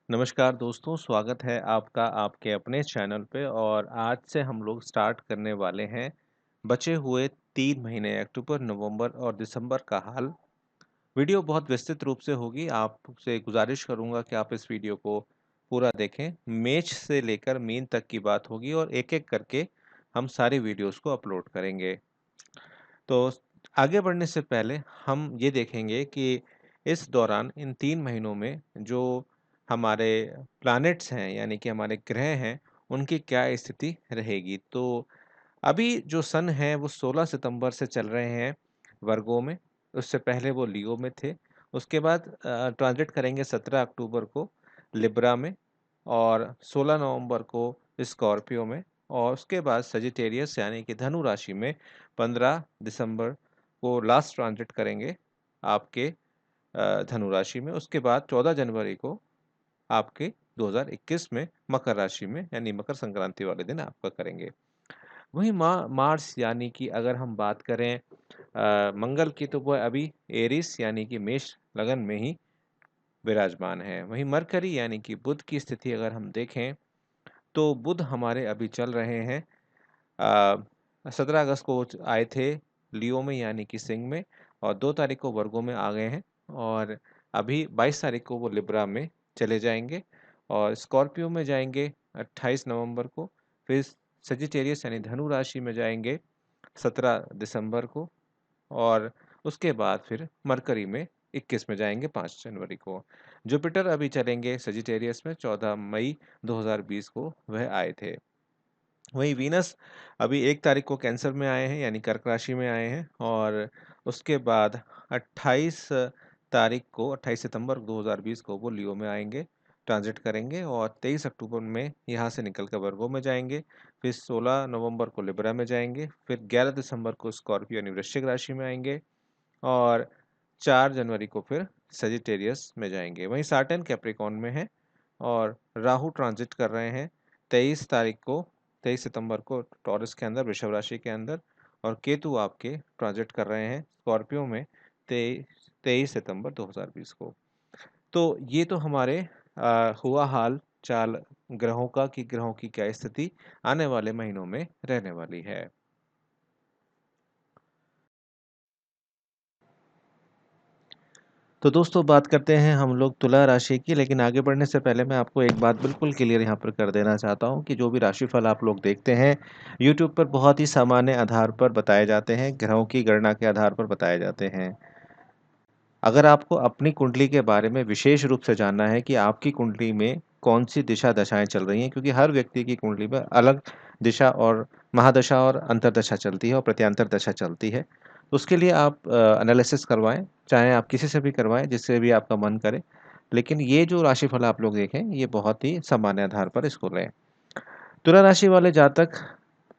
नमस्कार दोस्तों, स्वागत है आपका आपके अपने चैनल पे और आज से हम लोग स्टार्ट करने वाले हैं बचे हुए 3 महीने अक्टूबर, नवंबर और दिसंबर का हाल। वीडियो बहुत विस्तृत रूप से होगी, आपसे गुजारिश करूंगा कि आप इस वीडियो को पूरा देखें। मैच से लेकर मीन तक की बात होगी और एक-एक करके हम सारी वीडियोस को अपलोड करेंगे। तो आगे बढ़ने से पहले हम ये देखेंगे कि इस दौरान इन 3 महीनों में जो हमारे प्लैनेट्स हैं यानी कि हमारे ग्रह हैं, उनकी क्या स्थिति रहेगी। तो अभी जो सन है वो 16 सितंबर से चल रहे हैं वर्गों में, उससे पहले वो लियो में थे। उसके बाद ट्रांजिट करेंगे 17 अक्टूबर को लिब्रा में और 16 नवंबर को स्कॉर्पियो में और उसके बाद सजिटेरियस यानी कि धनु राशि में 15 दिसंबर को लास्ट ट्रांजिट करेंगे आपके धनु राशि में। उसके बाद 14 जनवरी को आपके 2021 में मकर राशि में यानी मकर संक्रांति वाले दिन आपका करेंगे। वहीं मार्स यानी कि अगर हम बात करें मंगल की, तो वह अभी एरिस यानी कि मेष लगन में ही विराजमान है। वहीं मरकरी यानी कि बुध की स्थिति अगर हम देखें तो बुध हमारे अभी चल रहे हैं 17 अगस्त को आए थे लियो में यानी कि सिंह में और 2 तारीख को वर्गो में आ गए हैं और अभी 22 तारीख को वो लिब्रा में चले जाएंगे और स्कॉर्पियो में जाएंगे 28 नवंबर को। फिर सजिटेरियस यानी धनु राशि में जाएंगे 17 दिसंबर को और उसके बाद फिर मरकरी में 21 में जाएंगे 5 जनवरी को। जुपिटर अभी चलेंगे सजिटेरियस में 14 मई 2020 को वह आए थे। वहीं वीनस अभी 1 तारीख को कैंसर में आए हैं यानी कर्क राशि में आए हैं और उसके बाद 28 तारीख को 28 सितंबर 2020 को वो लियो में आएंगे, ट्रांजिट करेंगे और 23 अक्टूबर में यहाँ से निकल कर वर्गो में जाएंगे। फिर 16 नवंबर को लिब्रा में जाएंगे, फिर 11 दिसंबर को स्कॉर्पियो यानी वृश्चिक राशि में आएंगे और 4 जनवरी को फिर सजिटेरियस में जाएंगे। वहीं सैटर्न कैप्रिकॉर्न में है और राहु ट्रांजिट कर रहे हैं 23 सितंबर को टॉरस के अंदर, वृषभ राशि के अंदर और केतु आपके ट्रांजिट कर रहे हैं स्कॉर्पियो में 23 सितंबर 2020 को। तो ये तो हमारे हुआ हाल चाल ग्रहों का कि ग्रहों की क्या स्थिति आने वाले महीनों में रहने वाली है। तो दोस्तों बात करते हैं हम लोग तुला राशि की, लेकिन आगे बढ़ने से पहले मैं आपको एक बात बिल्कुल क्लियर यहाँ पर कर देना चाहता हूँ कि जो भी राशिफल आप लोग देखते हैं यूट्यूब पर बहुत ही सामान्य आधार पर बताए जाते हैं, ग्रहों की गणना के आधार पर बताए जाते हैं। अगर आपको अपनी कुंडली के बारे में विशेष रूप से जानना है कि आपकी कुंडली में कौन सी दिशा दशाएं चल रही हैं, क्योंकि हर व्यक्ति की कुंडली में अलग दिशा और महादशा और अंतर्दशा चलती है और प्रत्यांतर दशा चलती है, तो उसके लिए आप एनालिसिस करवाएं, चाहे आप किसी से भी करवाएं जिससे भी आपका मन करे। लेकिन ये जो राशिफल आप लोग देखें ये बहुत ही सामान्य आधार पर इसको लें। तुला राशि वाले जातक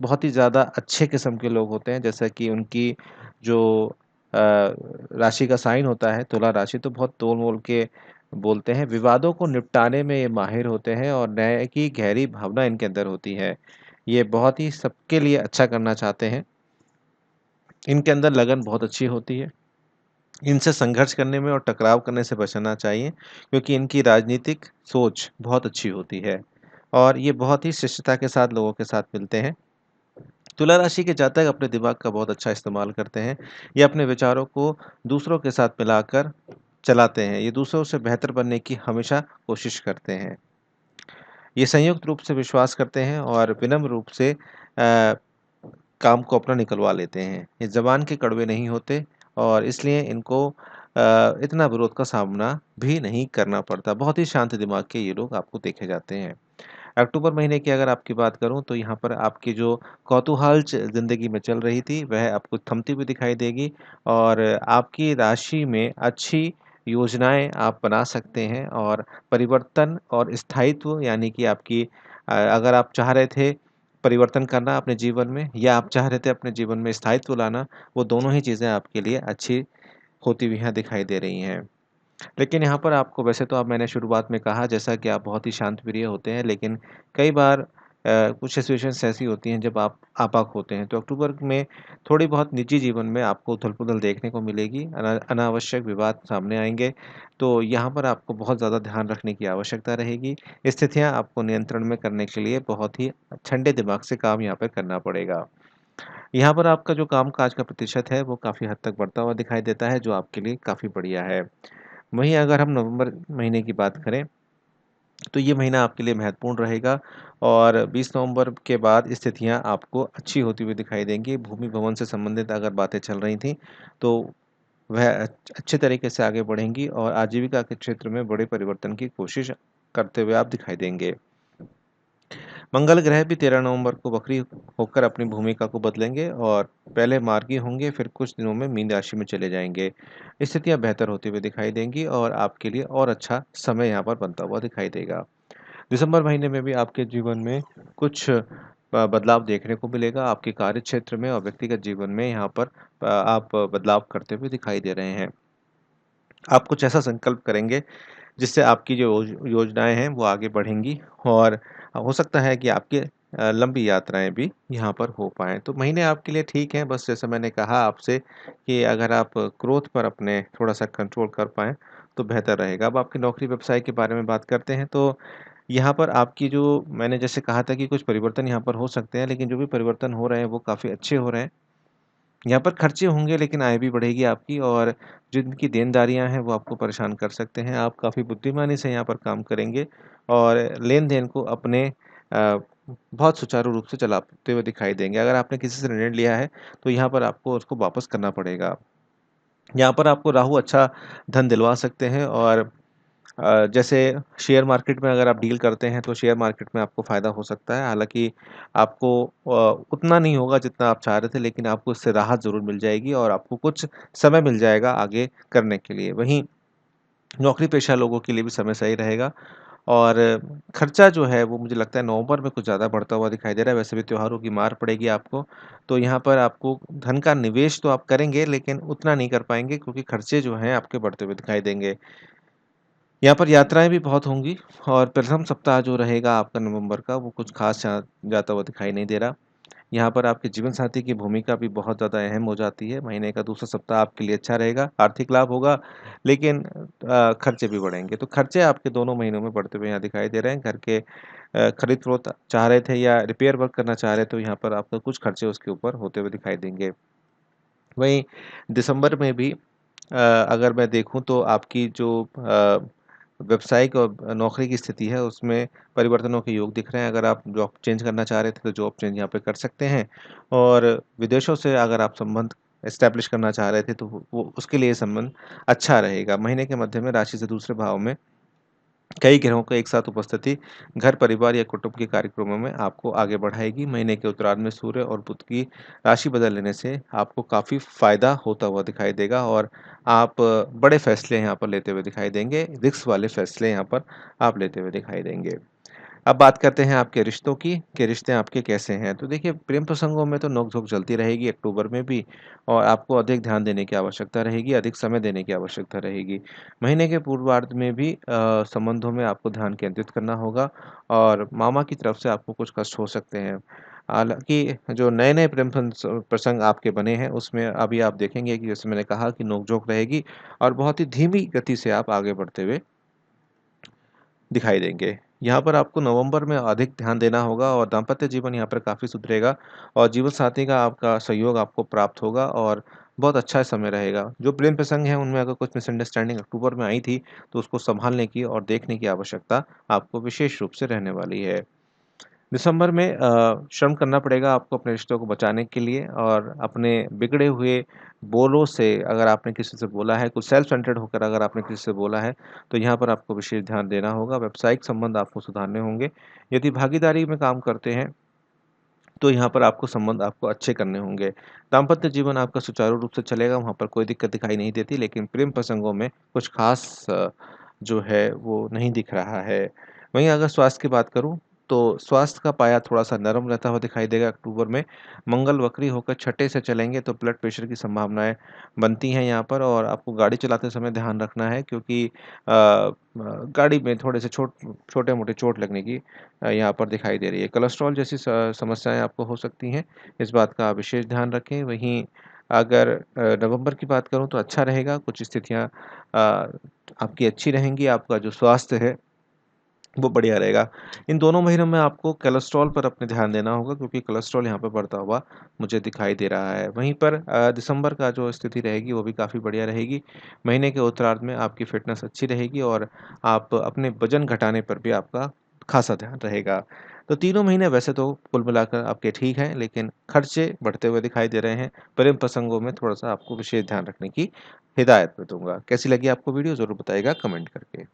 बहुत ही ज़्यादा अच्छे किस्म के लोग होते हैं, जैसा कि उनकी जो राशि का साइन होता है तुला राशि, तो बहुत तोल-मोल के बोलते हैं, विवादों को निपटाने में ये माहिर होते हैं और न्याय की गहरी भावना इनके अंदर होती है। ये बहुत ही सबके लिए अच्छा करना चाहते हैं, इनके अंदर लगन बहुत अच्छी होती है। इनसे संघर्ष करने में और टकराव करने से बचना चाहिए, क्योंकि इनकी राजनीतिक सोच बहुत अच्छी होती है और ये बहुत ही शिष्टता के साथ लोगों के साथ मिलते हैं। तुला राशि के जातक अपने दिमाग का बहुत अच्छा इस्तेमाल करते हैं। ये अपने विचारों को दूसरों के साथ मिलाकर चलाते हैं। ये दूसरों से बेहतर बनने की हमेशा कोशिश करते हैं। ये संयुक्त रूप से विश्वास करते हैं और विनम्र रूप से काम को अपना निकलवा लेते हैं। ये ज़बान के कड़वे नहीं होते और इसलिए इनको इतना विरोध का सामना भी नहीं करना पड़ता। बहुत ही शांत दिमाग के ये लोग आपको देखे जाते हैं। अक्टूबर महीने की अगर आपकी बात करूँ तो यहाँ पर आपकी जो कौतूहल ज़िंदगी में चल रही थी वह आपको थमती हुई दिखाई देगी और आपकी राशि में अच्छी योजनाएं आप बना सकते हैं और परिवर्तन और स्थायित्व यानी कि आपकी अगर आप चाह रहे थे परिवर्तन करना अपने जीवन में या आप चाह रहे थे अपने जीवन में स्थायित्व लाना, वो दोनों ही चीज़ें आपके लिए अच्छी होती हुई यहाँ दिखाई दे रही हैं। लेकिन यहाँ पर आपको वैसे तो अब मैंने शुरुआत में कहा जैसा कि आप बहुत ही शांत प्रिय होते हैं, लेकिन कई बार कुछ सिचुएशंस ऐसी होती हैं जब आप आपाक होते हैं। तो अक्टूबर में थोड़ी बहुत निजी जीवन में आपको उथल-पुथल देखने को मिलेगी, अनावश्यक विवाद सामने आएँगे, तो यहाँ पर आपको बहुत ज़्यादा ध्यान रखने की आवश्यकता रहेगी। स्थितियाँ आपको नियंत्रण में करने के लिए बहुत ही ठंडे दिमाग से काम यहाँ पे करना पड़ेगा। यहाँ पर आपका जो काम-काज का प्रतिशत है, वो काफ़ी हद तक बढ़ता हुआ दिखाई देता है, जो आपके लिए काफ़ी बढ़िया है। वहीं अगर हम नवंबर महीने की बात करें, तो ये महीना आपके लिए महत्वपूर्ण रहेगा और 20 नवंबर के बाद स्थितियाँ आपको अच्छी होती हुई दिखाई देंगी। भूमि भवन से संबंधित अगर बातें चल रही थीं, तो वह अच्छे तरीके से आगे बढ़ेंगी और आजीविका के क्षेत्र में बड़े परिवर्तन की कोशिश करते हुए आप दिखाई देंगे। मंगल ग्रह भी 13 नवंबर को वक्री होकर अपनी भूमिका को बदलेंगे और पहले मार्गी होंगे, फिर कुछ दिनों में मीन राशि में चले जाएँगे। स्थितियाँ बेहतर होती हुई दिखाई देंगी और आपके लिए और अच्छा समय यहाँ पर बनता हुआ दिखाई देगा। दिसंबर महीने में भी आपके जीवन में कुछ बदलाव देखने को मिलेगा। आपके कार्यक्षेत्र में और व्यक्तिगत जीवन में यहाँ पर आप बदलाव करते हुए दिखाई दे रहे हैं। आप कुछ ऐसा संकल्प करेंगे जिससे आपकी जो योजनाएँ हैं वो आगे बढ़ेंगी और हो सकता है कि आपकी लंबी यात्राएँ भी यहाँ पर हो पाएँ। तो महीने आपके लिए ठीक हैं, बस जैसे मैंने कहा आपसे कि अगर आप क्रोध पर अपने थोड़ा-सा कंट्रोल कर पाएँ, तो बेहतर रहेगा। अब आपकी नौकरी व्यवसाय के बारे में बात करते हैं, तो यहाँ पर आपकी जो मैंने जैसे कहा था कि कुछ परिवर्तन यहाँ पर हो सकते हैं, लेकिन जो भी परिवर्तन हो रहे हैं, वो काफ़ी अच्छे हो रहे हैं। यहाँ पर खर्चे होंगे लेकिन आय भी बढ़ेगी आपकी और जिनकी देनदारियाँ हैं वो आपको परेशान कर सकते हैं। आप काफ़ी बुद्धिमानी से यहाँ पर काम करेंगे और लेन-देन को अपने बहुत सुचारू रूप से चलाते हुए दिखाई देंगे। अगर आपने किसी से ऋण लिया है तो यहाँ पर आपको उसको वापस करना पड़ेगा। यहाँ पर आपको राहु अच्छा धन दिलवा सकते हैं और जैसे शेयर मार्केट में अगर आप डील करते हैं तो शेयर मार्केट में आपको फ़ायदा हो सकता है। हालाँकि आपको उतना नहीं होगा जितना आप चाह रहे थे लेकिन आपको इससे राहत ज़रूर मिल जाएगी और आपको कुछ समय मिल जाएगा आगे करने के लिए। वहीं नौकरी पेशा लोगों के लिए भी समय सही रहेगा और खर्चा जो है वो मुझे लगता है नवंबर में कुछ ज़्यादा बढ़ता हुआ दिखाई दे रहा है। वैसे भी त्योहारों की मार पड़ेगी आपको, तो यहाँ पर आपको धन का निवेश तो आप करेंगे लेकिन उतना नहीं कर पाएँगे क्योंकि खर्चे जो हैं आपके बढ़ते हुए दिखाई देंगे। यहाँ पर यात्राएँ भी बहुत होंगी और प्रथम सप्ताह जो रहेगा आपका नवंबर का वो कुछ ख़ास जाता हुआ दिखाई नहीं दे रहा। यहाँ पर आपके जीवन साथी की भूमिका भी बहुत ज़्यादा अहम हो जाती है। महीने का दूसरा सप्ताह आपके लिए अच्छा रहेगा, आर्थिक लाभ होगा लेकिन खर्चे भी बढ़ेंगे। तो खर्चे आपके दोनों महीनों में बढ़ते हुए यहाँ दिखाई दे रहे हैं। घर के खरीद-फ़रोख्त चाह रहे थे या रिपेयर वर्क करना चाह रहे, तो यहाँ पर आपका कुछ खर्चे उसके ऊपर होते हुए दिखाई देंगे। वहीं दिसंबर में भी अगर मैं देखूँ तो आपकी जो व्यावसायिक और नौकरी की स्थिति है उसमें परिवर्तनों के योग दिख रहे हैं। अगर आप जॉब चेंज करना चाह रहे थे तो जॉब चेंज यहाँ पे कर सकते हैं और विदेशों से अगर आप संबंध एस्टैब्लिश करना चाह रहे थे तो वो उसके लिए संबंध अच्छा रहेगा। महीने के मध्य में राशि से दूसरे भाव में कई ग्रहों का एक साथ उपस्थिति घर, परिवार या कुटुंब के कार्यक्रमों में आपको आगे बढ़ाएगी। महीने के उत्तरार्ध में सूर्य और बुध की राशि बदल लेने से आपको काफ़ी फ़ायदा होता हुआ दिखाई देगा और आप बड़े फैसले यहाँ पर लेते हुए दिखाई देंगे। रिस्क वाले फैसले यहाँ पर आप लेते हुए दिखाई देंगे। अब बात करते हैं आपके रिश्तों की, कि रिश्ते आपके कैसे हैं? तो देखिए प्रेम प्रसंगों में तो नोक-झोंक चलती रहेगी अक्टूबर में भी और आपको अधिक ध्यान देने की आवश्यकता रहेगी, अधिक समय देने की आवश्यकता रहेगी। महीने के पूर्वार्ध में भी संबंधों में आपको ध्यान केंद्रित करना होगा और मामा की तरफ से आपको कुछ कष्ट हो सकते हैं। हालाँकि जो नए-नए प्रेम प्रसंग आपके बने हैं, उसमें अभी आप देखेंगे कि जैसे मैंने कहा कि नोक-झोंक रहेगी और बहुत ही धीमी गति से आप आगे बढ़ते हुए दिखाई देंगे। यहाँ पर आपको नवंबर में अधिक ध्यान देना होगा और दाम्पत्य जीवन यहाँ पर काफ़ी सुधरेगा और जीवन साथी का आपका सहयोग आपको प्राप्त होगा और बहुत अच्छा समय रहेगा। जो प्रेम प्रसंग हैं उनमें अगर कुछ मिसअंडरस्टैंडिंग अक्टूबर में आई थी, तो उसको सँभालने की और देखने की आवश्यकता आपको विशेष रूप से रहने वाली है। दिसंबर में श्रम करना पड़ेगा आपको अपने रिश्तों को बचाने के लिए और अपने बिगड़े हुए बोलों से अगर आपने किसी से बोला है, कुछ सेल्फ सेंटर्ड होकर अगर आपने किसी से बोला है, तो यहाँ पर आपको विशेष ध्यान देना होगा। व्यावसायिक संबंध आपको सुधारने होंगे। यदि भागीदारी में काम करते हैं, तो यहाँ पर आपको संबंध आपको अच्छे करने होंगे। दाम्पत्य जीवन आपका सुचारू रूप से चलेगा, वहाँ पर कोई दिक्कत दिखाई नहीं देती, लेकिन प्रेम प्रसंगों में कुछ ख़ास जो है वो नहीं दिख रहा है। वहीं अगर स्वास्थ्य की बात करूँ तो स्वास्थ्य का पाया थोड़ा-सा नरम रहता हुआ दिखाई देगा अक्टूबर में। मंगल वक्री होकर छठे से चलेंगे तो ब्लड प्रेशर की संभावनाएँ बनती हैं यहाँ पर और आपको गाड़ी चलाते समय ध्यान रखना है क्योंकि गाड़ी में थोड़े से छोटे-मोटे चोट लगने की यहाँ पर दिखाई दे रही है। कोलेस्ट्रॉल जैसी समस्याएँ आपको हो सकती हैं, इस बात का आप विशेष ध्यान रखें। वहीं अगर नवंबर की बात करूँ तो अच्छा रहेगा, कुछ स्थितियाँ आपकी अच्छी रहेंगी, आपका जो स्वास्थ्य है वो बढ़िया रहेगा। इन दोनों महीनों में आपको कोलेस्ट्रॉल पर अपने ध्यान देना होगा क्योंकि कोलेस्ट्रॉल यहाँ पे बढ़ता हुआ मुझे दिखाई दे रहा है। वहीं पर दिसंबर का जो स्थिति रहेगी वो भी काफ़ी बढ़िया रहेगी। महीने के उत्तरार्ध में आपकी फ़िटनेस अच्छी रहेगी और आप अपने वज़न घटाने पर भी आपका ख़ासा ध्यान रहेगा। तो तीनों महीने वैसे तो कुल मिलाकर आपके ठीक हैं, लेकिन खर्चे बढ़ते हुए दिखाई दे रहे हैं। प्रेम प्रसंगों में थोड़ा-सा आपको विशेष ध्यान रखने की हिदायत मैं दूँगा। कैसी लगी आपको वीडियो ज़रूर बताइएगा कमेंट करके।